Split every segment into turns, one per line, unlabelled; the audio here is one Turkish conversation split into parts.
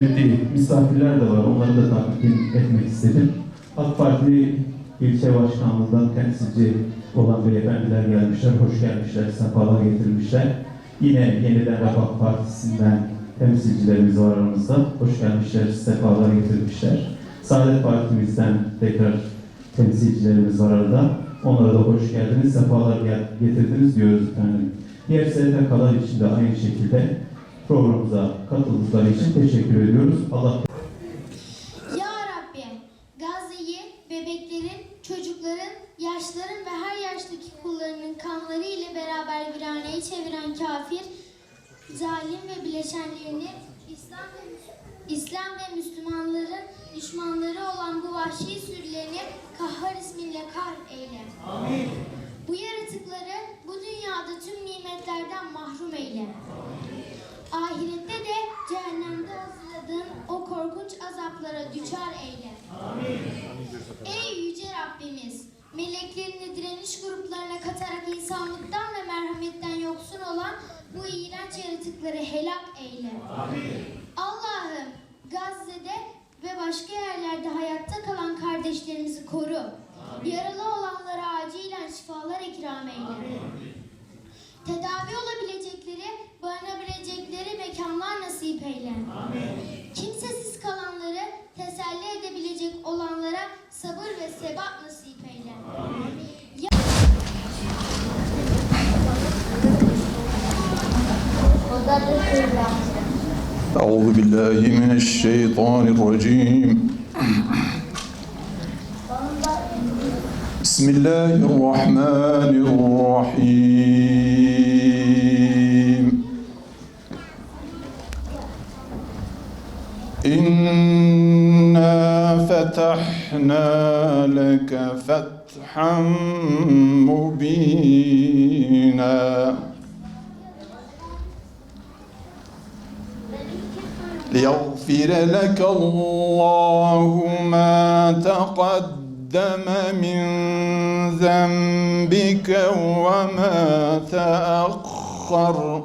Misafirler de var, onları da takdim etmek istedim. AK Parti ilçe başkanlığından temsilci olan beyefendiler gelmişler, hoş gelmişler, sefalar getirmişler. Yine Yeniden Refah Partisi'nden temsilcilerimiz var aramızda, hoş gelmişler, sefalar getirmişler. Saadet Partimizden tekrar temsilcilerimiz var arada, onlara da hoş geldiniz, sefalar getirdiniz diyoruz efendim. Diğer STK'lar için de aynı şekilde programımıza katıldıkları için teşekkür ediyoruz. Allah
Ya Rabbi, Gazze'yi bebeklerin, çocukların, yaşların ve her yaştaki kullarının kanları ile beraber viraneye çeviren kafir, zalim ve bileşenlerini İslam ve Müslümanların düşmanları olan bu vahşi sürülerini Kahhar isminle eyle. Amin. Bu yaratıkları bu dünyada tüm nimetlerden mahrum eyle. Ahirette de cehennemde hazırladığın o korkunç azaplara düçar eyle. Amin. Ey yüce Rabbimiz! Meleklerini direniş gruplarına katarak insanlıktan ve merhametten yoksun olan bu iğrenç yaratıkları helak eyle. Amin. Allah'ım Gazze'de ve başka yerlerde hayatta kalan kardeşlerimizi koru. Amin. Yaralı olanlara acilen şifalar ikram eyle. Amin. Tedavi olabilecekleri, barınabilecekleri mekanlar nasip eyle. Amin. Kimsesiz kalanları teselli edebilecek olanlara sabır ve sebat nasip eyle. Amin.
أعوذ بالله من الشيطان الرجيم بسم الله الرحمن الرحيم إنا فتحنا لك فتحا مبينا ليغفر لك الله ما تقدم من ذنبك وما تأخر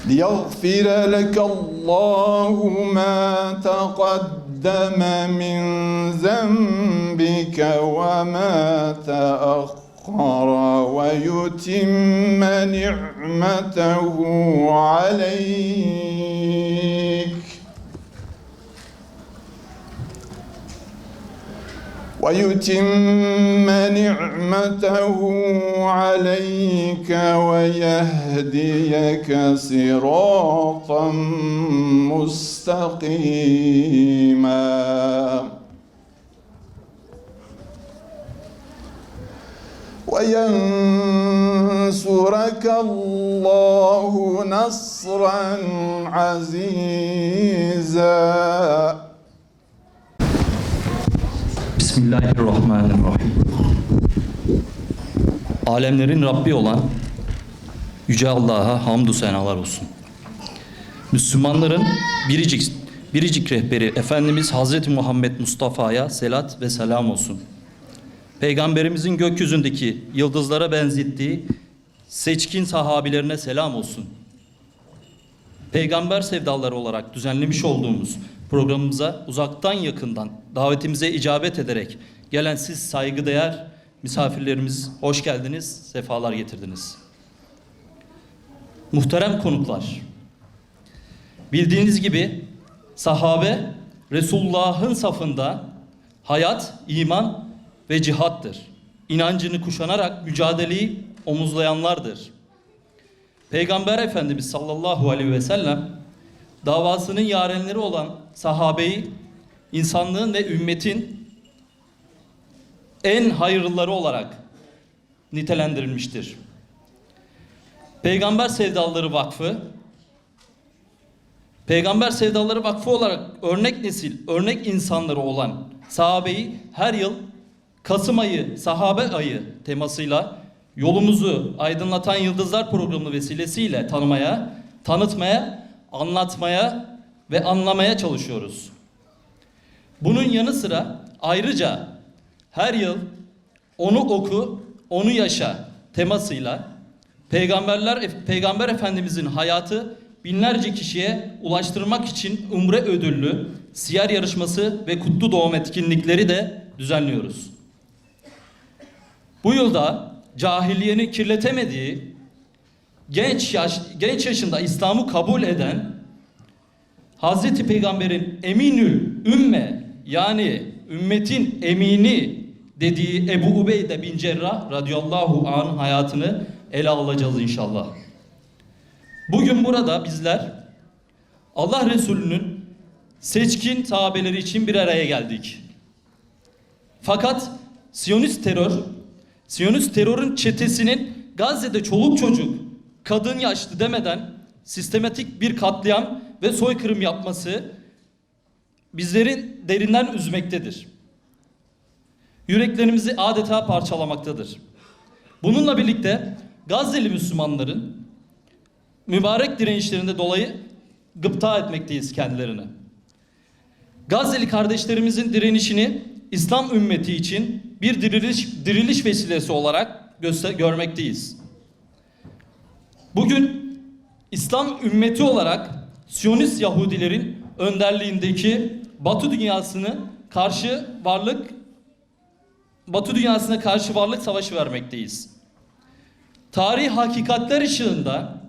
ليغفر لك الله ما تقدم من ذنبك وما تأخر ويتم نعمته عليك ويهديك صراطا مستقيما وينصرك الله نصرا عزيزا
Bismillahirrahmanirrahim. Alemlerin Rabbi olan Yüce Allah'a hamdü senalar olsun. Müslümanların biricik rehberi Efendimiz Hazreti Muhammed Mustafa'ya selat ve selam olsun. Peygamberimizin gökyüzündeki yıldızlara benzettiği seçkin sahabilerine selam olsun. Peygamber sevdaları olarak düzenlemiş olduğumuz programımıza uzaktan yakından davetimize icabet ederek gelen siz saygıdeğer misafirlerimiz hoş geldiniz, sefalar getirdiniz. Muhterem konuklar, bildiğiniz gibi sahabe Resulullah'ın safında hayat, iman ve cihattır. İnancını kuşanarak mücadeleyi omuzlayanlardır. Peygamber Efendimiz sallallahu aleyhi ve sellem davasının yarenleri olan sahabeyi insanlığın ve ümmetin en hayırlıları olarak nitelendirilmiştir. Peygamber Sevdaları Vakfı olarak örnek nesil, örnek insanları olan sahabeyi her yıl Kasım ayı, sahabe ayı temasıyla yolumuzu aydınlatan Yıldızlar programı vesilesiyle tanımaya, tanıtmaya, anlatmaya ve anlamaya çalışıyoruz. Bunun yanı sıra ayrıca her yıl onu oku, onu yaşa temasıyla Peygamber Efendimizin hayatı binlerce kişiye ulaştırmak için Umre ödüllü siyer yarışması ve kutlu doğum etkinlikleri de düzenliyoruz. Bu yılda cahiliyenin kirletemediği genç yaşında İslam'ı kabul eden Hazreti Peygamber'in Eminül Ümme, yani ümmetin emini dediği Ebu Ubeyde bin Cerrah radıyallahu anh'ın hayatını ele alacağız inşallah. Bugün burada bizler Allah Resulü'nün seçkin sahabeleri için bir araya geldik. Fakat Siyonist terörün çetesinin Gazze'de çoluk çocuk, kadın yaşlı demeden sistematik bir katliam ve soykırım yapması bizlerin derinden üzmektedir. Yüreklerimizi adeta parçalamaktadır. Bununla birlikte Gazze'li Müslümanların mübarek direnişlerinde dolayı gıpta etmekteyiz kendilerini. Gazze'li kardeşlerimizin direnişini İslam ümmeti için bir diriliş vesilesi olarak görmekteyiz. Bugün İslam ümmeti olarak Siyonist Yahudilerin önderliğindeki Batı dünyasına karşı varlık savaşı vermekteyiz. Tarihi hakikatler ışığında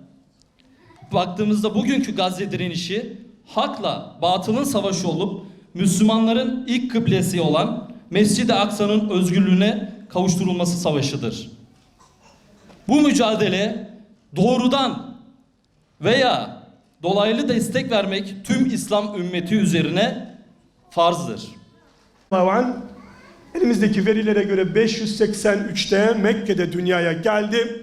baktığımızda bugünkü Gazze direnişi hakla batılın savaşı olup Müslümanların ilk kıblesi olan Mescid-i Aksa'nın özgürlüğüne kavuşturulması savaşıdır. Bu mücadele doğrudan veya dolaylı destek vermek tüm İslam ümmeti üzerine farzdır.
Elimizdeki verilere göre 583'te Mekke'de dünyaya geldi.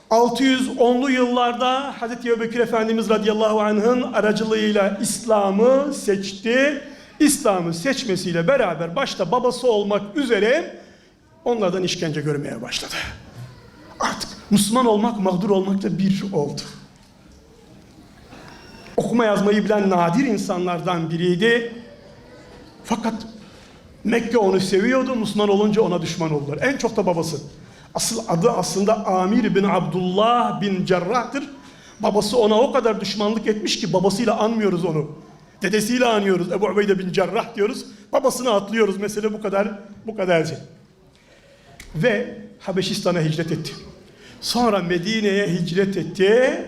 610'lu yıllarda Hazreti Ebubekir Efendimiz radıyallahu anh'ın aracılığıyla İslam'ı seçti. İslam'ı seçmesiyle beraber başta babası olmak üzere onlardan işkence görmeye başladı. Artık Müslüman olmak, mağdur olmak da bir oldu. Okuma yazmayı bilen nadir insanlardan biriydi. Fakat Mekke onu seviyordu, Müslüman olunca ona düşman oldular. En çok da babası. Asıl adı aslında Amir bin Abdullah bin Cerrah'tır. Babası ona o kadar düşmanlık etmiş ki babasıyla anmıyoruz onu. Dedesiyle anıyoruz. Ebu Ubeyde bin Cerrah diyoruz. Babasını atlıyoruz. Mesele bu kadarcı. Ve Habeşistan'a hicret etti. Sonra Medine'ye hicret etti.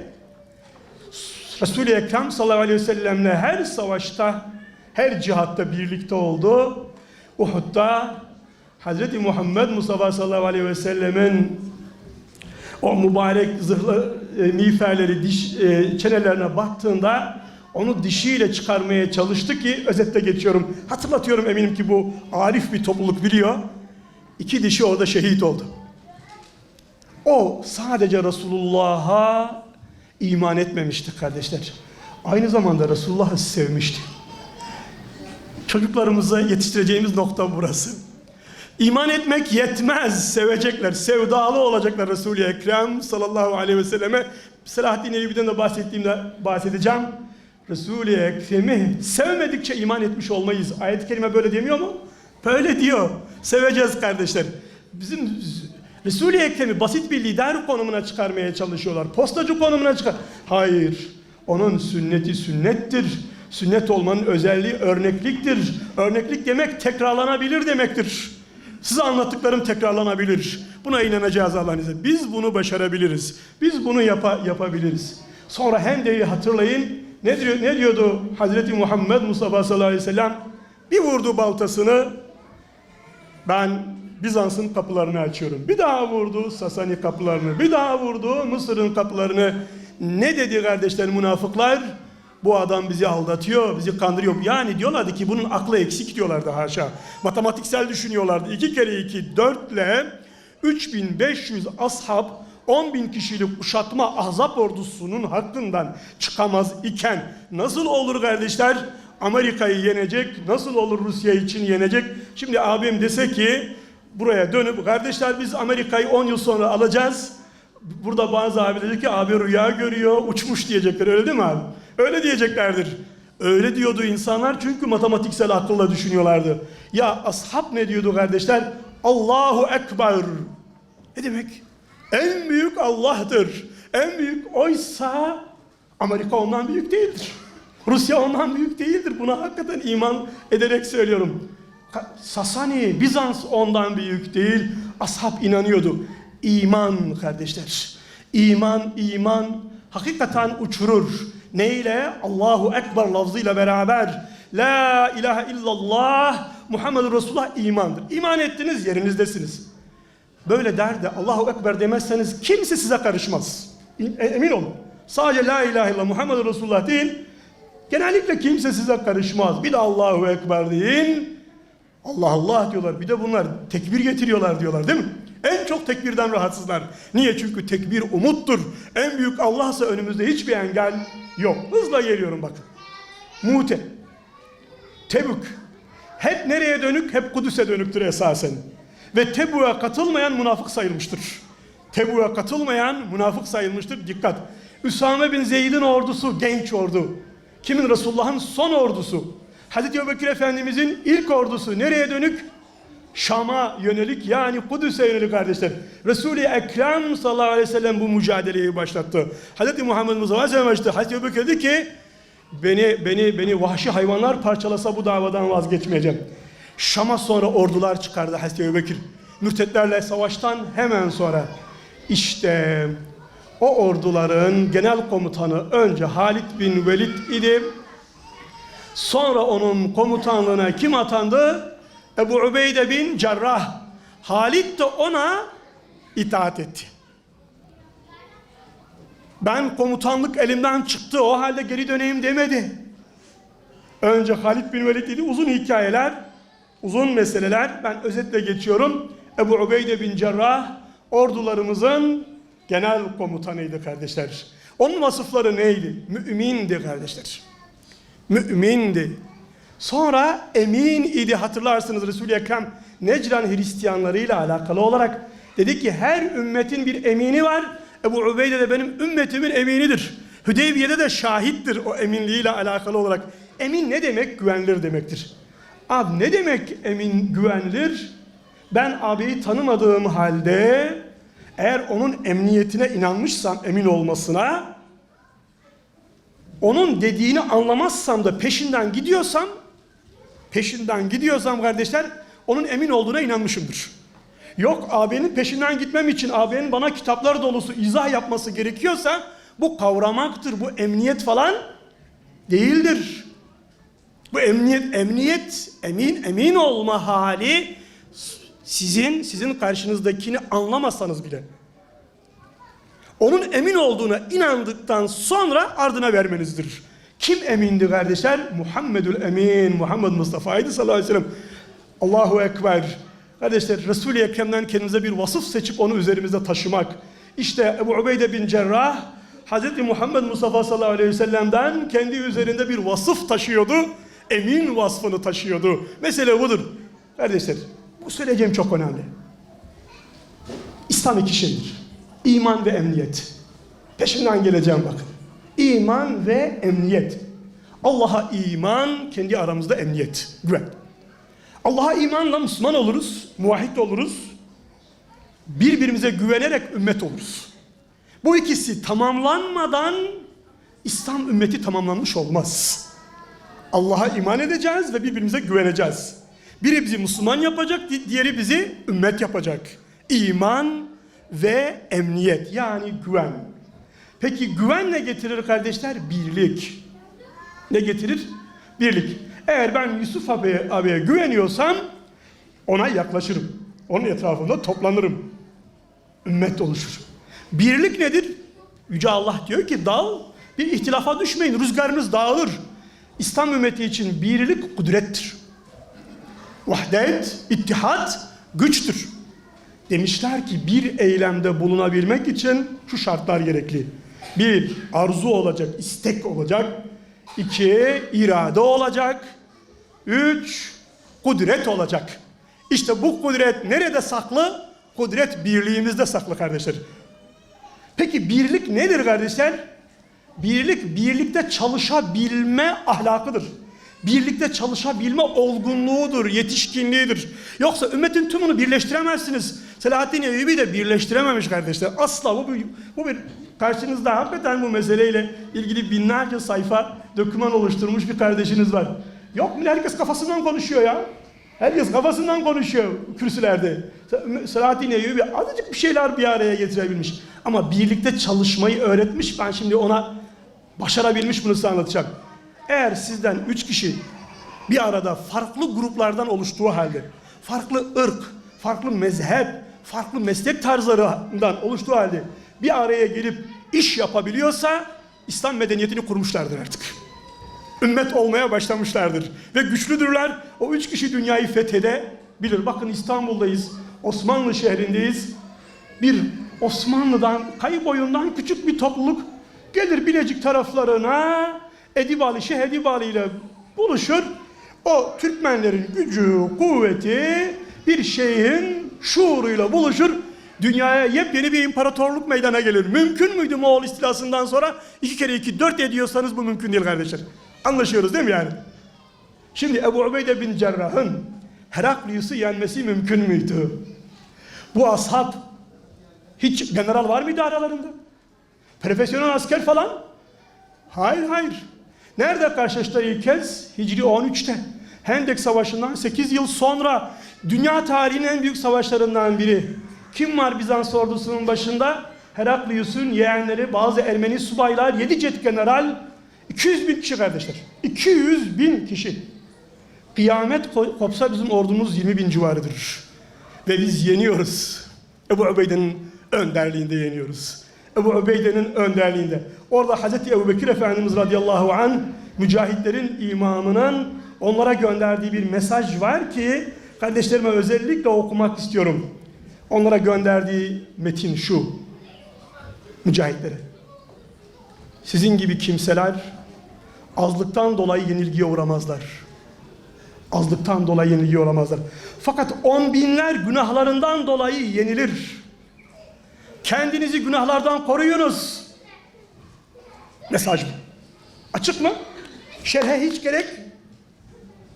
Resul-i Ekrem sallallahu aleyhi ve sellemle her savaşta, her cihatta birlikte oldu. Uhud'da Hazreti Muhammed Mustafa sallallahu aleyhi ve sellemin o mübarek zırhlı miğferleri çenelerine baktığında onu dişiyle çıkarmaya çalıştı ki, özetle geçiyorum, hatırlatıyorum, eminim ki bu arif bir topluluk biliyor. 2 dişi orada şehit oldu. O sadece Resulullah'a iman etmemişti kardeşler. Aynı zamanda Resulullah'ı sevmişti. Çocuklarımıza yetiştireceğimiz nokta burası. İman etmek yetmez, sevecekler, sevdalı olacaklar Resul-i Ekrem sallallahu aleyhi ve selleme. Selahaddin Eyyubi'den de bahsedeceğim. Resul-i Ekrem'i sevmedikçe iman etmiş olmayız. Ayet-i kerime böyle demiyor mu? Böyle diyor. Seveceğiz kardeşler. Bizim Resul-i Ekrem'i basit bir lider konumuna çıkarmaya çalışıyorlar. Postacı konumuna çıkar. Hayır. Onun sünneti sünnettir. Sünnet olmanın özelliği örnekliktir. Örneklik demek tekrarlanabilir demektir. Size anlattıklarım tekrarlanabilir. Buna inanacağız Allah'ın izniyle. Biz bunu başarabiliriz. Biz bunu yapabiliriz. Sonra Hendek'i hatırlayın. Ne diyordu Hazreti Muhammed Mustafa sallallahu aleyhi ve sellem? Bir vurdu baltasını. Ben Bizans'ın kapılarını açıyorum. Bir daha vurdu Sasani kapılarını. Bir daha vurdu Mısır'ın kapılarını. Ne dedi kardeşler münafıklar? Bu adam bizi aldatıyor, bizi kandırıyor. Yani diyorlardı ki bunun aklı eksik diyorlardı haşa. Matematiksel düşünüyorlardı. 2 kere 2 4 ile 3500 ashab 10.000 kişilik kuşatma Ahzab ordusunun hakkından çıkamaz iken nasıl olur kardeşler? Amerika'yı yenecek, nasıl olur Rusya için yenecek? Şimdi abim dese ki buraya dönüp kardeşler biz Amerika'yı 10 yıl sonra alacağız. Burada bazı abi dedi ki abi rüya görüyor, uçmuş diyecekler, öyle değil mi abi? Öyle diyeceklerdir. Öyle diyordu insanlar çünkü matematiksel akılla düşünüyorlardı. Ya ashab ne diyordu kardeşler? Allahu Ekber. Ne demek? En büyük Allah'tır. En büyük oysa Amerika ondan büyük değildir. Rusya ondan büyük değildir. Buna hakikaten iman ederek söylüyorum. Sasani, Bizans ondan büyük değil. Ashab inanıyordu. İman kardeşler. İman hakikaten uçurur. Neyle? Allahu Ekber lafzıyla beraber. La ilahe illallah Muhammedur Resulullah imandır. İman ettiniz, yerinizdesiniz. Böyle der de Allahu Ekber demezseniz kimse size karışmaz. Emin olun. Sadece la ilahe illallah Muhammedur Resulullah değil. Genellikle kimse size karışmaz. Bir de Allahu Ekber deyin. Allah Allah diyorlar. Bir de bunlar tekbir getiriyorlar diyorlar değil mi? En çok tekbirden rahatsızlar. Niye? Çünkü tekbir umuttur. En büyük Allah'sa önümüzde hiçbir engel yok. Hızla geliyorum bakın. Mu'te, Tebük. Hep nereye dönük? Hep Kudüs'e dönüktür esasen. Ve Tebük'e katılmayan münafık sayılmıştır. Tebük'e katılmayan münafık sayılmıştır. Dikkat. Üsame bin Zeyd'in ordusu genç ordu. Kimin? Resulullah'ın son ordusu. Hazreti Ebubekir Efendimizin ilk ordusu nereye dönük? Şam'a yönelik, yani Kudüs'e yönelik kardeşler. Resul-i Ekrem sallallahu aleyhi ve sellem bu mücadeleyi başlattı. Hazreti Muhammed Mustafa söylemişti. Hazreti Ebubekir dedi ki beni vahşi hayvanlar parçalasa bu davadan vazgeçmeyeceğim. Şam'a sonra ordular çıkardı Hazreti Ebubekir. Mürtetlerle savaştan hemen sonra. İşte o orduların genel komutanı önce Halid bin Velid idi. Sonra onun komutanlığına kim atandı? Ebu Ubeyde bin Cerrah. Halid de ona itaat etti. Ben komutanlık elimden çıktı, o halde geri döneyim demedi. Önce Halid bin Velid dedi. Uzun hikayeler, uzun meseleler. Ben özetle geçiyorum. Ebu Ubeyde bin Cerrah ordularımızın genel komutanıydı kardeşler. Onun vasıfları neydi? Mümindi kardeşler. Mümindi. Sonra emin idi, hatırlarsınız Resul-i Ekrem Necran Hristiyanlarıyla alakalı olarak dedi ki her ümmetin bir emini var. Ebu Ubeyde de benim ümmetimin eminidir. Hüdeybiye'de de şahittir o eminliğiyle alakalı olarak. Emin ne demek? Güvenilir demektir. Abi ne demek emin, güvenilir? Ben abiyi tanımadığım halde eğer onun emniyetine inanmışsam, emin olmasına, onun dediğini anlamazsam da peşinden gidiyorsam kardeşler onun emin olduğuna inanmışımdır. Yok ağabeyin peşinden gitmem için ağabeyin bana kitaplar dolusu izah yapması gerekiyorsa bu kavramaktır. Bu emniyet falan değildir. Bu emniyet emin olma hali sizin karşınızdakini anlamasanız bile onun emin olduğuna inandıktan sonra ardına vermenizdir. Kim emindi kardeşler? Muhammedül Emin, Muhammed Mustafa'ydı sallallahu aleyhi ve sellem. Allahu Ekber. Kardeşler Resul-i Ekrem'den kendimize bir vasıf seçip onu üzerimizde taşımak. İşte Ebu Ubeyde bin Cerrah, Hazreti Muhammed Mustafa sallallahu aleyhi ve sellem'den kendi üzerinde bir vasıf taşıyordu. Emin vasfını taşıyordu. Mesele budur. Kardeşler bu söyleyeceğim çok önemli. İslam iki şeydir. İman ve emniyet. Peşinden geleceğim bakın. İman ve emniyet. Allah'a iman, kendi aramızda emniyet, güven. Allah'a imanla Müslüman oluruz, muvahhid oluruz. Birbirimize güvenerek ümmet oluruz. Bu ikisi tamamlanmadan İslam ümmeti tamamlanmış olmaz. Allah'a iman edeceğiz ve birbirimize güveneceğiz. Biri bizi Müslüman yapacak, diğeri bizi ümmet yapacak. İman ve emniyet, yani güven. Peki güven ne getirir kardeşler? Birlik. Ne getirir? Birlik. Eğer ben Yusuf abiye güveniyorsam ona yaklaşırım. Onun etrafında toplanırım. Ümmet oluşur. Birlik nedir? Yüce Allah diyor ki bir ihtilafa düşmeyin, rüzgarınız dağılır. İslam ümmeti için birlik kudrettir. Vahdet, ittihat güçtür. Demişler ki bir eylemde bulunabilmek için şu şartlar gerekli. 1. Arzu olacak, istek olacak. 2. irade olacak. 3. Kudret olacak. İşte bu kudret nerede saklı? Kudret birliğimizde saklı kardeşler. Peki birlik nedir kardeşler? Birlik, birlikte çalışabilme ahlakıdır. Birlikte çalışabilme olgunluğudur, yetişkinliğidir. Yoksa ümmetin tümünü birleştiremezsiniz. Selahaddin Eyyubi de birleştirememiş kardeşler. Asla bu bir karşınızda hakikaten bu meseleyle ilgili binlerce sayfa doküman oluşturmuş bir kardeşiniz var. Yok mu? Herkes kafasından konuşuyor ya. Herkes kafasından konuşuyor kürsülerde. Selahaddin Eyyubi azıcık bir şeyler bir araya getirebilmiş. Ama birlikte çalışmayı öğretmiş. Ben şimdi ona başarabilmiş bunu size anlatacağım. Eğer sizden 3 kişi bir arada farklı gruplardan oluştuğu halde, farklı ırk, farklı mezhep, farklı meslek tarzlarından oluştuğu halde bir araya gelip iş yapabiliyorsa İslam medeniyetini kurmuşlardır artık. Ümmet olmaya başlamışlardır. Ve güçlüdürler. O 3 kişi dünyayı fethedebilir. Bakın İstanbul'dayız. Osmanlı şehrindeyiz. Bir Osmanlı'dan, Kayıboyundan küçük bir topluluk gelir Bilecik taraflarına, Edibali, Şeyh Edibali ile buluşur. O Türkmenlerin gücü, kuvveti bir şeyhin şuuruyla buluşur. Dünyaya yepyeni bir imparatorluk meydana gelir. Mümkün müydü Moğol istilasından sonra 2 kere 2 4 ediyorsanız bu mümkün değil kardeşler. Anlaşıyoruz değil mi yani? Şimdi Ebu Ubeyde bin Cerrah'ın Heraklius'u yenmesi mümkün müydü? Bu ashab hiç general var mıydı aralarında? Profesyonel asker falan? Hayır hayır. Nerede karşılaştılar ilk kez? Hicri 13'te. Hendek Savaşı'ndan 8 yıl sonra dünya tarihinin en büyük savaşlarından biri. Kim var Bizans ordusunun başında? Heraklius'un yeğenleri, bazı Ermeni subaylar, 7 jet general, 200 bin kişi kardeşler. 200 bin kişi. Kıyamet kopsa bizim ordumuz 20 bin civarıdır. Ve biz yeniyoruz. Ebu Ubeyde'nin önderliğinde yeniyoruz. Ebu Ubeyde'nin önderliğinde. Orada Hazreti Ebu Bekir Efendimiz radıyallahu anh, mücahitlerin imamının onlara gönderdiği bir mesaj var ki kardeşlerime özellikle okumak istiyorum. Onlara gönderdiği metin şu: mücahitlere, sizin gibi kimseler azlıktan dolayı yenilgiye uğramazlar. Azlıktan dolayı yenilgiye uğramazlar. Fakat 10 binler günahlarından dolayı yenilir. Kendinizi günahlardan koruyunuz. Mesaj bu. Açık mı? Şerhe hiç gerek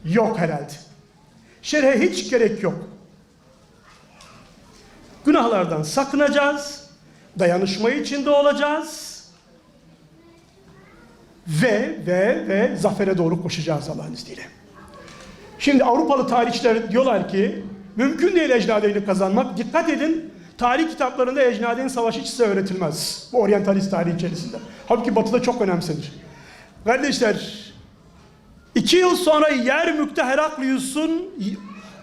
yok herhalde. Şerhe hiç gerek yok. Günahlardan sakınacağız. Dayanışma içinde olacağız. Ve zafere doğru koşacağız Allah'ın izniyle. Şimdi Avrupalı tarihçiler diyorlar ki mümkün değil Ecdadeyn'i kazanmak. Dikkat edin, tarih kitaplarında Ecdadeyn Savaşı hiç size öğretilmez. Bu oryantalist tarihi içerisinde. Halbuki Batı'da çok önemsenir. Kardeşler, 2 yıl sonra Yermük'te Heraklius'un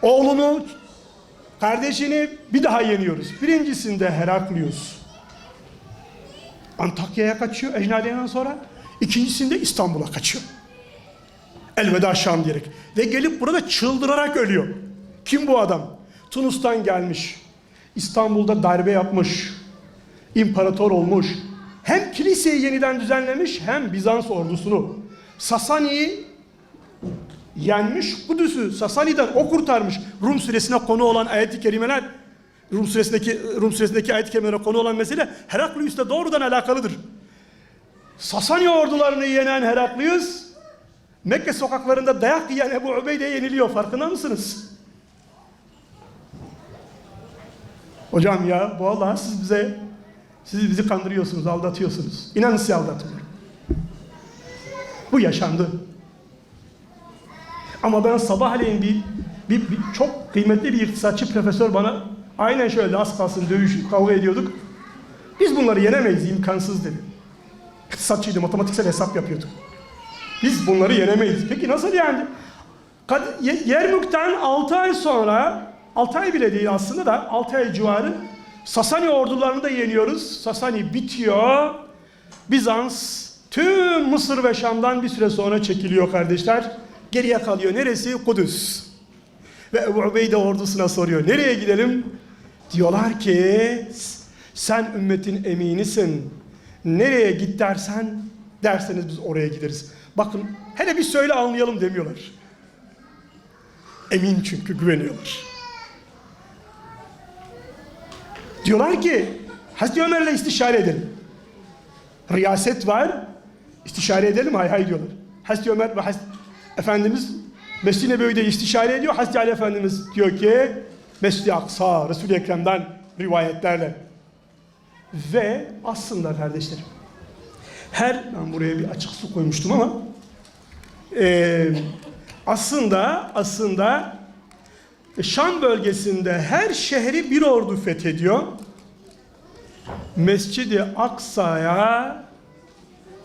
oğlunu, kardeşini bir daha yeniyoruz. Birincisinde Heraklius Antakya'ya kaçıyor Ecdadeyn'den sonra. İkincisinde İstanbul'a kaçıyor. Elveda Şam diyerek. Ve gelip burada çıldırarak ölüyor. Kim bu adam? Tunus'tan gelmiş. İstanbul'da darbe yapmış. İmparator olmuş. Hem kiliseyi yeniden düzenlemiş hem Bizans ordusunu. Sasani'yi yenmiş. Kudüs'ü Sasani'den o kurtarmış. Rum suresine konu olan ayet-i kerimeler, Rum suresindeki ayet-i kerimelere konu olan mesele Heraklius'la doğrudan alakalıdır. Sasani ordularını yenen Heraklius, Mekke sokaklarında dayak yiyen Ebu Ubeyde yeniliyor. Farkında mısınız? Hocam ya vallahi siz bizi kandırıyorsunuz, aldatıyorsunuz. İnanın size aldatmıyorum. Bu yaşandı. Ama ben sabahleyin bir çok kıymetli bir iktisatçı profesör bana aynen şöyle, az kalsın kavga ediyorduk. Biz bunları yenemeyiz, imkansız dedi. İktisatçıydı, matematiksel hesap yapıyordu. Biz bunları yenemeyiz. Peki nasıl yendi? Yermük'ten 6 ay sonra, 6 ay bile değil aslında da 6 ay civarı Sasani ordularını da yeniyoruz. Sasani bitiyor. Bizans tüm Mısır ve Şam'dan bir süre sonra çekiliyor kardeşler. Geriye kalıyor. Neresi? Kudüs. Ve Ebu Ubeyde ordusuna soruyor. Nereye gidelim? Diyorlar ki sen ümmetin eminisin. Nereye git derseniz biz oraya gideriz. Bakın hele bir söyle anlayalım demiyorlar. Emin çünkü güveniyorlar. Diyorlar ki Hazreti Ömer'le istişare edelim. Riyaset var. İstişare edelim, hay hay diyorlar. Hazreti Ömer ve Efendimiz Mescid-i Nebevi'de istişare ediyor. Hazreti Ali Efendimiz diyor ki Mescid-i Aksa, Resul-i Ekrem'den rivayetlerle. Ve aslında kardeşlerim, ben buraya bir açık su koymuştum ama aslında Şam bölgesinde her şehri bir ordu fethediyor. Mescid-i Aksa'ya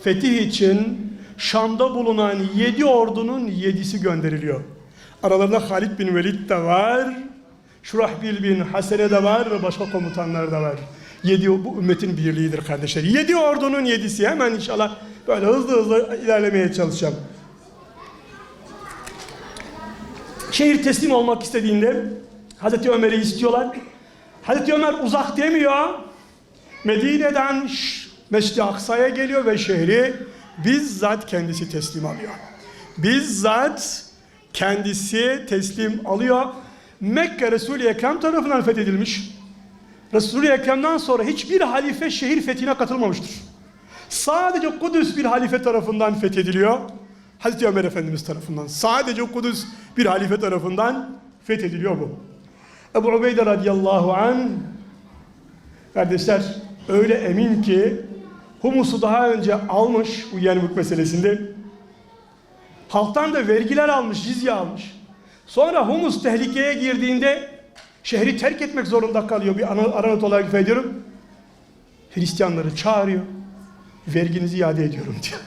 fetih için Şam'da bulunan 7 ordunun 7'si gönderiliyor. Aralarında Halid bin Velid de var, Şurahbil bin Hasene de var ve başka komutanlar da var. 7 bu ümmetin birliğidir kardeşler. 7 ordunun 7'si. Hemen inşallah böyle hızlı ilerlemeye çalışacağım. Şehir teslim olmak istediğinde Hazreti Ömer'i istiyorlar. Hazreti Ömer uzak demiyor. Medine'den Mescid-i Aksa'ya geliyor ve şehri bizzat kendisi teslim alıyor. Bizzat kendisi teslim alıyor. Mekke Resul-i Ekrem tarafından fethedilmiş. Resul-i Ekrem'den sonra hiçbir halife şehir fethine katılmamıştır. Sadece Kudüs bir halife tarafından fethediliyor. Hazreti Ömer Efendimiz tarafından. Sadece Kudüs bir halife tarafından fethediliyor bu. Ebu Ubeyde radıyallahu anh, kardeşler, öyle emin ki Humus'u daha önce almış bu Yermük meselesinde. Halktan da vergiler almış, cizye almış. Sonra Humus tehlikeye girdiğinde şehri terk etmek zorunda kalıyor. Bir aranot olarak ifade ediyorum. Hristiyanları çağırıyor. Verginizi iade ediyorum diyor.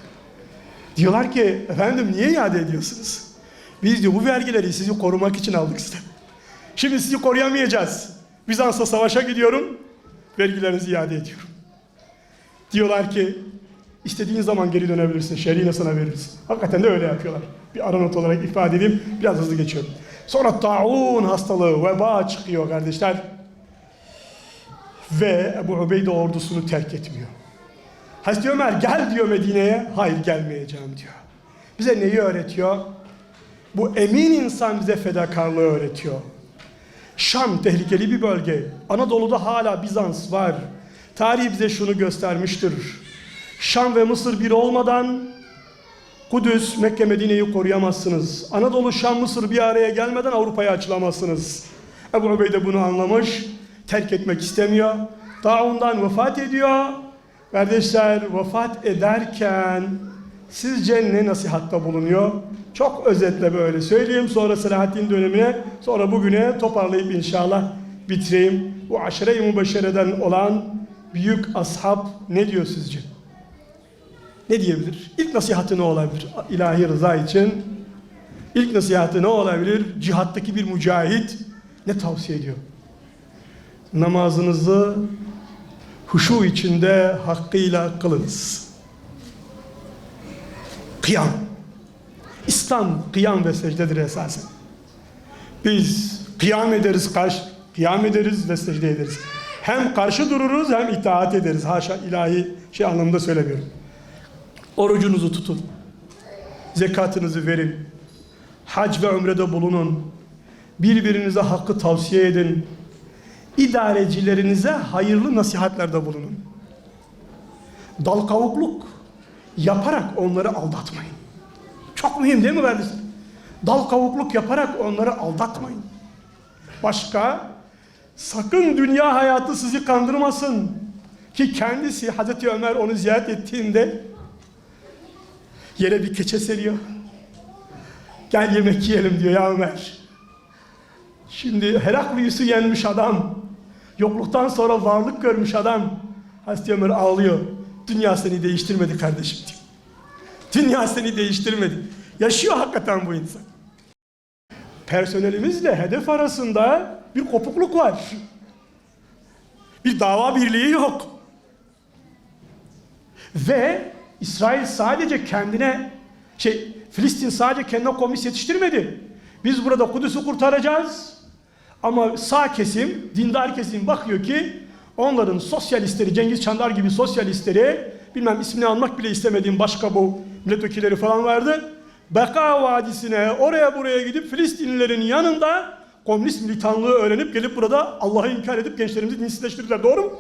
Diyorlar ki efendim niye iade ediyorsunuz? Biz diyor bu vergileri sizi korumak için aldık size. Şimdi sizi koruyamayacağız. Bizans'la savaşa gidiyorum. Vergilerinizi iade ediyorum. Diyorlar ki istediğin zaman geri dönebilirsin. Şerine sana veririz. Hakikaten de öyle yapıyorlar. Bir aranot olarak ifade edeyim. Biraz hızlı geçiyorum. Sonra taun hastalığı, veba çıkıyor kardeşler. Ve Ebu Ubeyde ordusunu terk etmiyor. Hazreti Ömer gel diyor Medine'ye. Hayır gelmeyeceğim diyor. Bize neyi öğretiyor? Bu emin insan bize fedakarlığı öğretiyor. Şam tehlikeli bir bölge. Anadolu'da hala Bizans var. Tarih bize şunu göstermiştir. Şam ve Mısır bir olmadan Kudüs, Mekke, Medine'yi koruyamazsınız. Anadolu, Şam, Mısır bir araya gelmeden Avrupa'ya açılamazsınız. Ebu Ubeyde bunu anlamış. Terk etmek istemiyor. Taundan vefat ediyor. Kardeşler vefat ederken sizce ne nasihatta bulunuyor? Çok özetle böyle söyleyeyim. Sonra Selahaddin dönemine, sonra bugüne toparlayıp inşallah bitireyim. Bu aşire-i mübeşşereden olan büyük ashab ne diyor sizce? Ne diyebilir? İlk nasihatı ne olabilir? İlahi rıza için ilk nasihatı ne olabilir? Cihattaki bir mücahit ne tavsiye ediyor? Namazınızı huşu içinde hakkıyla kılınız. Kıyam. İslam kıyam ve secdedir esasen. Biz kıyam ederiz, kıyam ederiz ve secde ederiz. Hem karşı dururuz hem itaat ederiz. Haşa ilahi anlamında söylemiyorum. Orucunuzu tutun. Zekatınızı verin. Hac ve umrede bulunun. Birbirinize hakkı tavsiye edin. İdarecilerinize hayırlı nasihatlerde bulunun. Dal kavukluk yaparak onları aldatmayın. Çok mühim değil mi kardeşler? Dal kavukluk yaparak onları aldatmayın. Başka, sakın dünya hayatı sizi kandırmasın. Ki kendisi Hazreti Ömer onu ziyaret ettiğinde yere bir keçe seriyor. Gel yemek yiyelim diyor ya Ömer. Şimdi Heraklius'u yenmiş adam, yokluktan sonra varlık görmüş adam. Hazreti Ömer ağlıyor. Dünya seni değiştirmedi kardeşim diyor. Dünya seni değiştirmedi. Yaşıyor hakikaten bu insan. Personelimizle hedef arasında bir kopukluk var. Bir dava birliği yok. Ve İsrail sadece kendine Filistin sadece kendine komünist yetiştirmedi. Biz burada Kudüs'ü kurtaracağız. Ama sağ kesim, dindar kesim bakıyor ki onların sosyalistleri, Cengiz Çandar gibi sosyalistleri, bilmem ismini almak bile istemediğim başka bu milletvekilleri falan vardı. Beka Vadisi'ne oraya buraya gidip Filistinlilerin yanında komünist militanlığı öğrenip gelip burada Allah'ı inkar edip gençlerimizi dinsizleştirdiler. Doğru mu?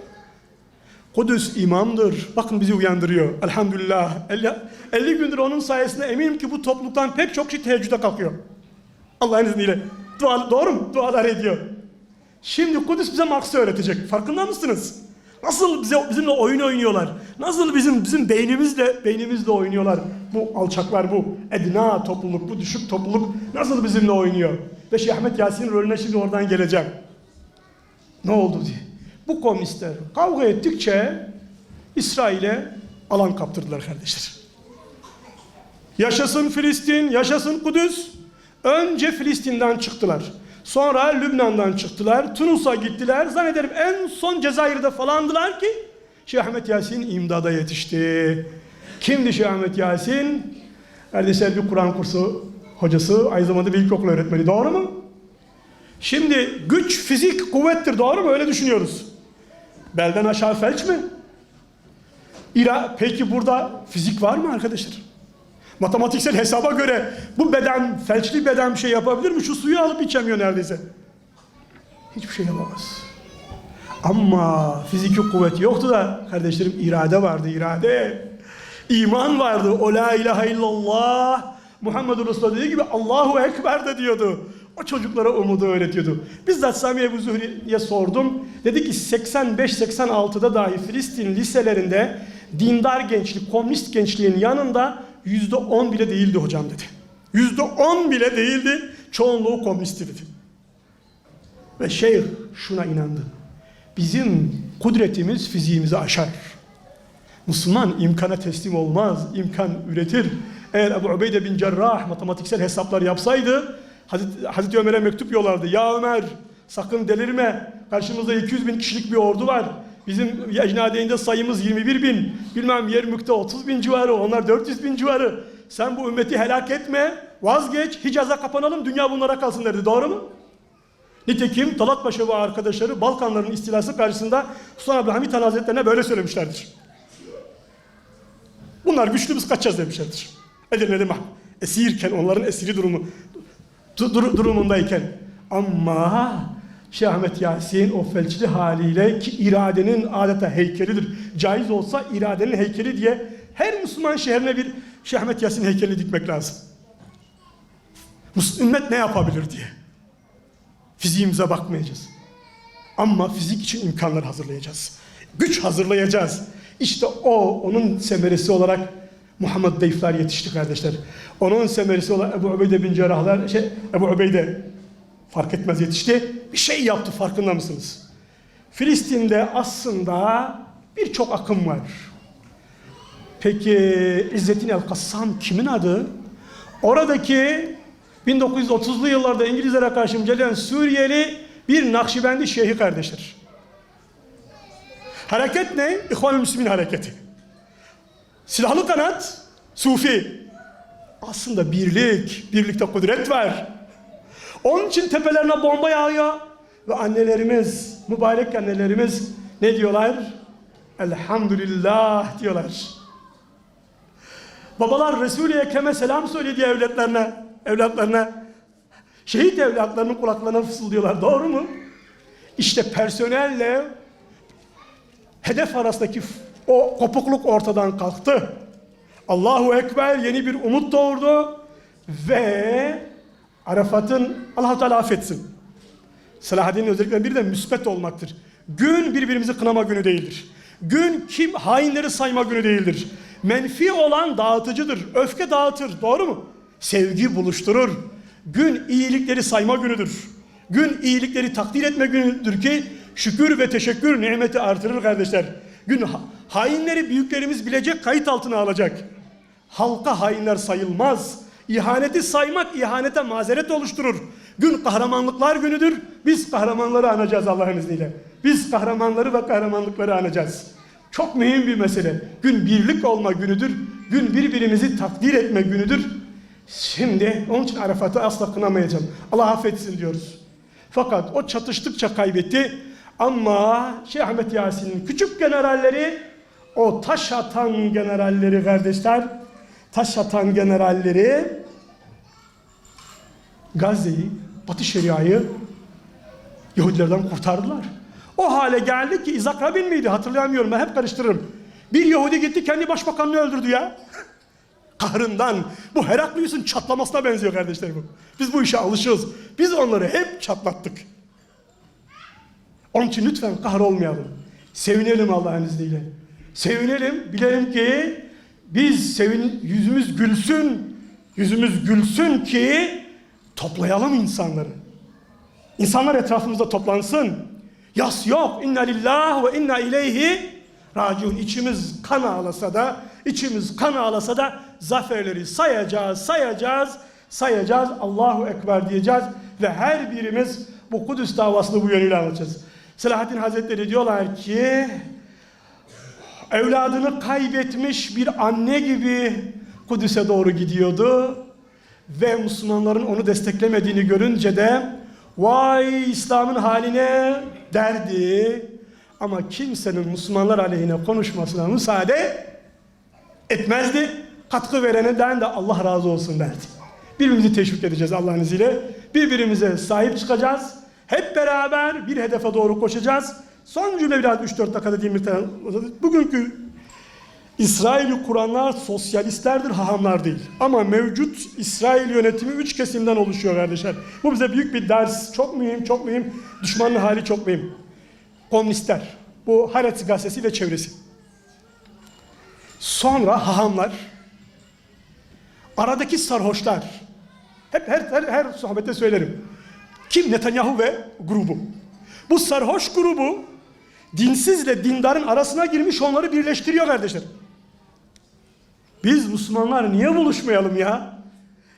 Kudüs imamdır. Bakın bizi uyandırıyor. Elhamdülillah. 50 gündür onun sayesinde eminim ki bu topluluktan pek çok kişi teheccüde kalkıyor. Allah'ın izniyle. Doğru mu? Dualar ediyor. Şimdi Kudüs bize Marx'ı öğretecek. Farkında mısınız? Nasıl bizimle oyun oynuyorlar? Nasıl bizim beynimizle oynuyorlar? Bu alçaklar, bu edna topluluk, bu düşük topluluk nasıl bizimle oynuyor? Ve Şeyh Ahmet Yasin'in rolüne şimdi oradan geleceğim. Ne oldu diye. Bu komünistler kavga ettikçe İsrail'e alan kaptırdılar kardeşler. Yaşasın Filistin, yaşasın Kudüs. Önce Filistin'den çıktılar. Sonra Lübnan'dan çıktılar. Tunus'a gittiler. Zannederim en son Cezayir'de falandılar ki Şeyh Ahmet Yasin imdada yetişti. Kimdi Şeyh Ahmet Yasin? Kardeşler bir Kur'an kursu hocası. Aynı zamanda bir ilkokul öğretmeni. Doğru mu? Şimdi güç, fizik, kuvvettir. Doğru mu? Öyle düşünüyoruz. Belden aşağı felç mi? Peki burada fizik var mı arkadaşlar? Matematiksel hesaba göre bu beden, felçli beden bir şey yapabilir mi? Şu suyu alıp içemiyor neredeyse. Hiçbir şey yapamaz. Ama fiziki kuvvet yoktu da kardeşlerim irade vardı, irade. İman vardı. O la ilahe illallah Muhammedur Resulullah dediği gibi Allahu Ekber de diyordu. O çocuklara umudu öğretiyordu. Bizzat Sami Ebu Zuhri'ye sordum. Dedi ki 85-86'da dahi Filistin liselerinde dindar gençlik, komünist gençliğin yanında %10 bile değildi hocam dedi. %10 bile değildi. Çoğunluğu komünistti dedi. Ve şeyh şuna inandı. Bizim kudretimiz fiziğimizi aşar. Müslüman imkana teslim olmaz. İmkan üretir. Eğer Ebu Ubeyde bin Cerrah matematiksel hesaplar yapsaydı Hazreti Ömer'e mektup yollardı. Ya Ömer sakın delirme. Karşımızda 200 bin kişilik bir ordu var. Bizim ecnadeynde sayımız 21 bin. Bilmem Yermük'te 30 bin civarı. Onlar 400 bin civarı. Sen bu ümmeti helak etme. Vazgeç. Hicaz'a kapanalım. Dünya bunlara kalsın derdi. Doğru mu? Nitekim Talat Paşa ve arkadaşları Balkanların istilası karşısında Sultan Abdülhamit Han Hazretlerine böyle söylemişlerdir. Bunlar güçlü, biz kaçacağız demişlerdir. Edirne'de esirken, onların esiri durumundayken. Ama Şeyh Ahmet Yasin o felçli haliyle ki iradenin adeta heykelidir. Caiz olsa iradenin heykeli diye her Müslüman şehrine bir Şeyh Ahmet Yasin heykeli dikmek lazım. Ümmet ne yapabilir diye. Fiziğimize bakmayacağız. Ama fizik için imkanlar hazırlayacağız. Güç hazırlayacağız. İşte onun semeresi olarak Muhammed Deyfler yetişti kardeşler. Onun semeresi olarak Ebu Ubeyde bin Cerrahlar, Ebu Ubeyde fark etmez yetişti. Bir şey yaptı, farkında mısınız? Filistin'de aslında birçok akım var. Peki İzzettin el-Kassam kimin adı? Oradaki 1930'lu yıllarda İngilizlere karşı mücadele eden Suriyeli bir Nakşibendi şeyhi kardeşler. Hareket ne? İhvan-ı Müslümin hareketi. Silahlı kanat, Sufi. Aslında birlikte kudret var. Onun için tepelerine bomba yağıyor. Ve annelerimiz, mübarek annelerimiz ne diyorlar? Elhamdülillah diyorlar. Babalar Resul-i Ekrem'e selam söyledi evlatlarına. Şehit evlatlarının kulaklarına fısıldıyorlar. Doğru mu? İşte personelle hedef arasındaki o kopukluk ortadan kalktı. Allahu Ekber yeni bir umut doğurdu ve Arafat'ın Allah-u Teala affetsin. Selahaddin'in özelliklerinden biri de müsbet olmaktır. Gün birbirimizi kınama günü değildir. Gün hainleri sayma günü değildir. Menfi olan dağıtıcıdır. Öfke dağıtır. Doğru mu? Sevgi buluşturur. Gün iyilikleri sayma günüdür. Gün iyilikleri takdir etme günüdür ki şükür ve teşekkür nimeti artırır kardeşler. Gün hainleri büyüklerimiz bilecek, kayıt altına alacak. Halka hainler sayılmaz. İhaneti saymak ihanete mazeret oluşturur. Gün kahramanlıklar günüdür. Biz kahramanları anacağız Allah'ın izniyle. Biz kahramanları ve kahramanlıkları anacağız. Çok mühim bir mesele. Gün birlik olma günüdür. Gün birbirimizi takdir etme günüdür. Şimdi onun için Arafat'ı asla kınamayacağım. Allah affetsin diyoruz. Fakat o çatıştıkça kaybetti. Ama Şeyh Ahmet Yasin'in küçük generalleri, o taş atan generalleri kardeşler, taş atan generalleri Gazze'yi, Batı Şeria'yı Yahudilerden kurtardılar. O hale geldi ki İzak Rabin miydi? Hatırlayamıyorum, ben hep karıştırırım. Bir Yahudi gitti kendi başbakanını öldürdü ya. Kahrından. Bu Heraklius'un çatlamasına benziyor kardeşler bu. Biz bu işe alışığız. Biz onları hep çatlattık. Onun için lütfen kahrolmayalım. Sevinelim Allah'ın izniyle. Sevinelim, bilelim ki biz yüzümüz gülsün ki toplayalım insanları. İnsanlar etrafımızda toplansın. Yas yok. İnna lillahi ve inna ileyhi raciun. İçimiz kan ağlasa da zaferleri sayacağız. Allahu Ekber diyeceğiz ve her birimiz bu Kudüs davasını bu yönüyle anlatacağız. Selahaddin Hazretleri diyorlar ki evladını kaybetmiş bir anne gibi Kudüs'e doğru gidiyordu ve Müslümanların onu desteklemediğini görünce de vay İslam'ın haline derdi ama kimsenin Müslümanlar aleyhine konuşmasına müsaade etmezdi. Katkı vereninden de Allah razı olsun derdi. Birbirimizi teşvik edeceğiz Allah'ın izniyle. Birbirimize sahip çıkacağız. Hep beraber bir hedefe doğru koşacağız. Son cümle biraz 3-4 dakikada diyeyim bir tane. Bugünkü İsrail'i kuranlar sosyalistlerdir, hahamlar değil. Ama mevcut İsrail yönetimi 3 kesimden oluşuyor kardeşler. Bu bize büyük bir ders. Çok mühim. Düşmanın hali çok mühim. Komünistler. Bu Haaretz gazetesi ve çevresi. Sonra hahamlar. Aradaki sarhoşlar. Hep her sohbette söylerim. Kim? Netanyahu ve grubu. Bu sarhoş grubu dinsizle dindarın arasına girmiş, onları birleştiriyor kardeşler. Biz Müslümanlar niye buluşmayalım ya?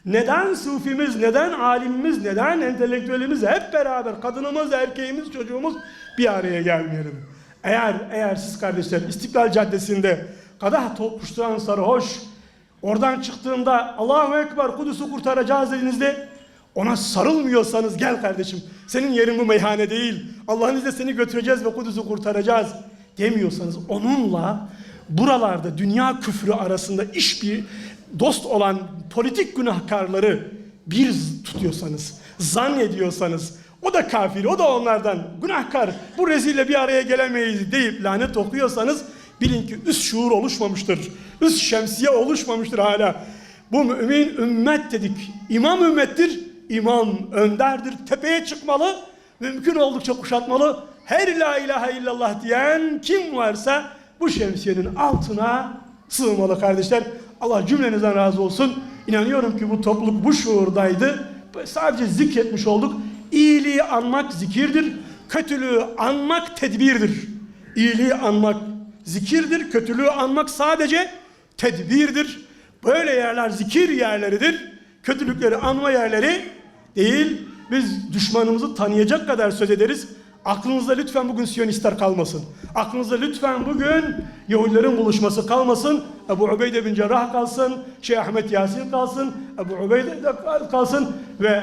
Neden sufimiz, neden alimimiz, neden entelektüelimiz hep beraber, kadınımız, erkeğimiz, çocuğumuz bir araya gelmeyelim? Eğer siz kardeşler İstiklal Caddesi'nde kadah tokuşturan sarhoş oradan çıktığında Allahu Ekber Kudüs'ü kurtaracağız dediğinizde ona sarılmıyorsanız gel kardeşim senin yerin bu meyhane değil. Allah'ın izniyle seni götüreceğiz ve Kudüs'ü kurtaracağız demiyorsanız onunla buralarda dünya küfrü arasında bir dost olan politik günahkarları bir tutuyorsanız, zannediyorsanız o da kafir, o da onlardan günahkar, bu rezille bir araya gelemeyiz deyip lanet okuyorsanız bilin ki üst şuur oluşmamıştır. Üst şemsiye oluşmamıştır hala. Bu mümin ümmet dedik. İmam ümmettir. İmam önderdir. Tepeye çıkmalı. Mümkün oldukça kuşatmalı. Her la ilahe illallah diyen kim varsa bu şemsiyenin altına sığmalı kardeşler. Allah cümlenizden razı olsun. İnanıyorum ki bu topluluk bu şuurdaydı. Sadece zikretmiş olduk. İyiliği anmak zikirdir. Kötülüğü anmak tedbirdir. İyiliği anmak zikirdir. Kötülüğü anmak sadece tedbirdir. Böyle yerler zikir yerleridir. Kötülükleri anma yerleri değil. Biz düşmanımızı tanıyacak kadar söz ederiz. Aklınızda lütfen bugün Siyonistler kalmasın. Aklınızda lütfen bugün Yahudilerin buluşması kalmasın. Ebu Ubeyde bin Cerrah kalsın. Şeyh Ahmet Yasin kalsın. Ebu Ubeyde kalsın. Ve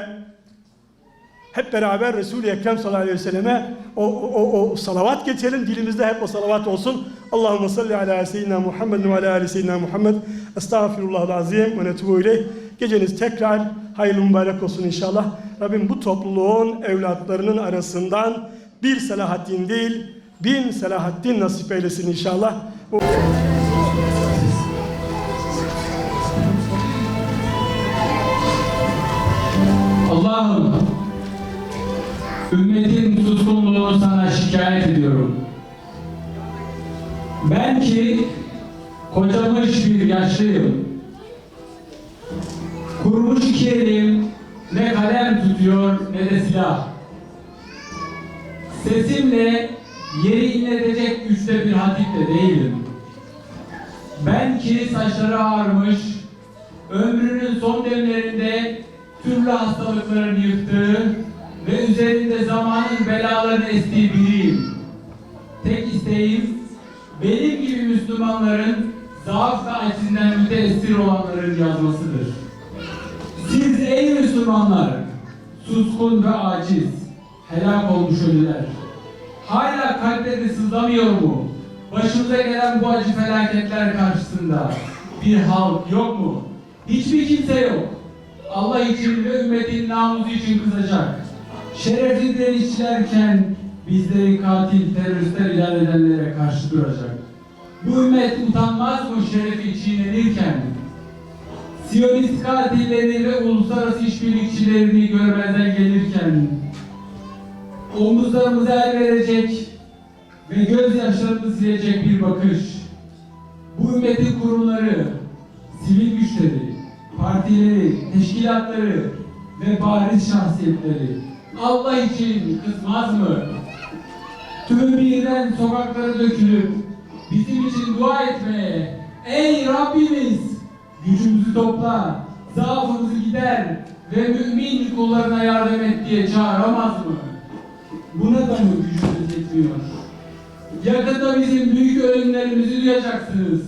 hep beraber Resul-i Ekrem sallallahu aleyhi ve selleme o salavat geçelim. Dilimizde hep o salavat olsun. Allahümme salli ala seyyidina Muhammed ve ala ali seyyidina Muhammed. Estağfirullahal azim ve netubu ileyh. Geceniz tekrar hayırlı mübarek olsun inşallah. Rabbim bu topluluğun evlatlarının arasından bir Selahaddin değil, 1000 Selahaddin nasip eylesin inşallah.
Allah'ım, ümmetin tutkunluğunu sana şikayet ediyorum. Ben ki kocamış bir yaşlıyım. Kurumuş iki elim ne kalem tutuyor ne de silah. Sesimle yeri inletecek güçte bir hatip de değilim. Ben ki saçları ağarmış, ömrünün son demlerinde türlü hastalıkların yıktığı ve üzerinde zamanın belalarını estiği biriyim. Tek isteğim benim gibi Müslümanların zaaf ve acizinden müteessir olanların yazmasıdır. Siz ey Müslümanlar, suskun ve aciz, helak olmuş ölüler, hala kalpleri sızlamıyor mu? Başımıza gelen bu acı felaketler karşısında bir halk yok mu? Hiçbir kimse yok. Allah için ve ümmetin namusu için kızacak. Şerefli direnişçilerken bizleri katil teröristler ilan edenlere karşı duracak. Bu ümmet utanmaz mı şerefi çiğnenirken? Siyonist katilleri ve uluslararası işbirlikçilerini görmezden gelirken omuzlarımıza el verecek ve gözyaşlarımızı silecek bir bakış. Bu ümmetin kurumları, sivil güçleri, partileri, teşkilatları ve bariz şahsiyetleri Allah için kızmaz mı? Tüm birden sokaklara dökülüp bizim için dua etmeye, ey Rabbimiz gücümüzü topla, zaafımızı gider ve mümin kullarına yardım et diye çağıramaz mı? Buna da mı gücümüz yetmiyor? Yakında bizim büyük ölümlerimizi duyacaksınız.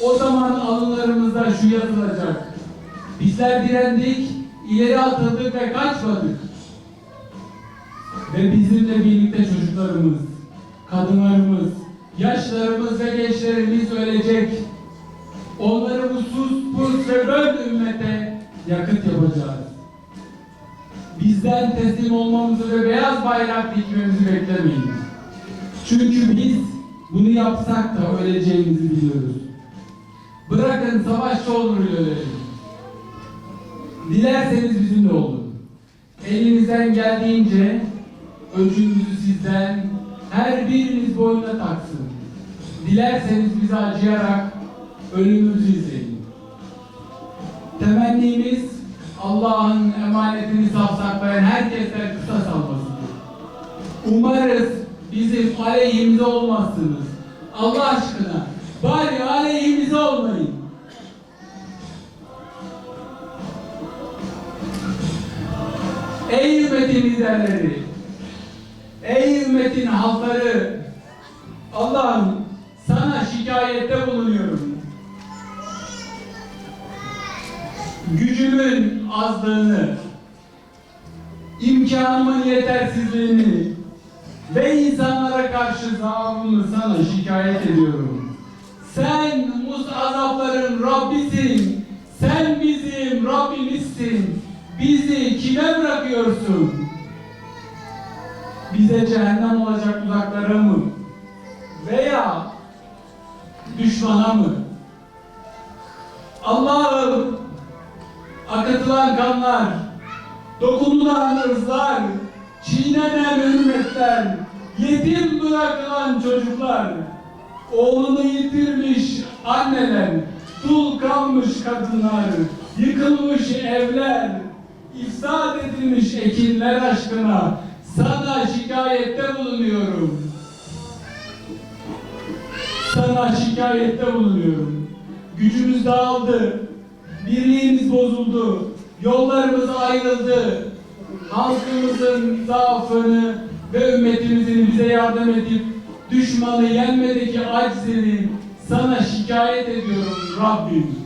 O zaman alınlarımızda şu yazılacak: bizler direndik, ileri atıldık ve kaçmadık. Ve bizimle birlikte çocuklarımız, kadınlarımız, yaşlarımız ve gençlerimiz ölecek. Onları bu sus, pus ve böl ümmete yakıt yapacağız. Bizden teslim olmamızı ve beyaz bayrak dikmemizi beklemeyin. Çünkü biz bunu yapsak da öleceğimizi biliyoruz. Bırakın savaşçı olur ölelim. Dilerseniz bizimle olun. Elinizden geldiğince öcümüzü sizden her biriniz boynuna taksın. Dilerseniz bize acıyarak ölümümüzü izleyin. Temennimiz Allah'ın emanetini safsaklayan herkesten kısas almasıdır. Umarız bizim aleyhimize olmazsınız. Allah aşkına bari aleyhimize olmayın. Ey ümmetin liderleri, ey ümmetin halkları, Allah'ım sana şikayette bulunuyorum. Gücümün azlığını, imkanımın yetersizliğini ve insanlara karşı zaafımı sana şikayet ediyorum. Sen azapların Rabbisin, sen bizim Rabbimizsin. Bizi kime bırakıyorsun? Bize cehennem olacak uzaklara mı? Veya düşmana mı? Allah'ım, akıtılan kanlar, dokunulan ırzlar, çiğnenen ümmetler, yetim bırakılan çocuklar, oğlunu yitirmiş anneler, dul kalmış kadınlar, yıkılmış evler, ifsad edilmiş ekinler aşkına sana şikayette bulunuyorum. Sana şikayette bulunuyorum. Gücümüz dağıldı, birliğimiz bozuldu, yollarımız ayrıldı. Halkımızın zaafını ve ümmetimizin bize yardım edip düşmanı yenmedeki aczini sana şikayet ediyorum Rabbim.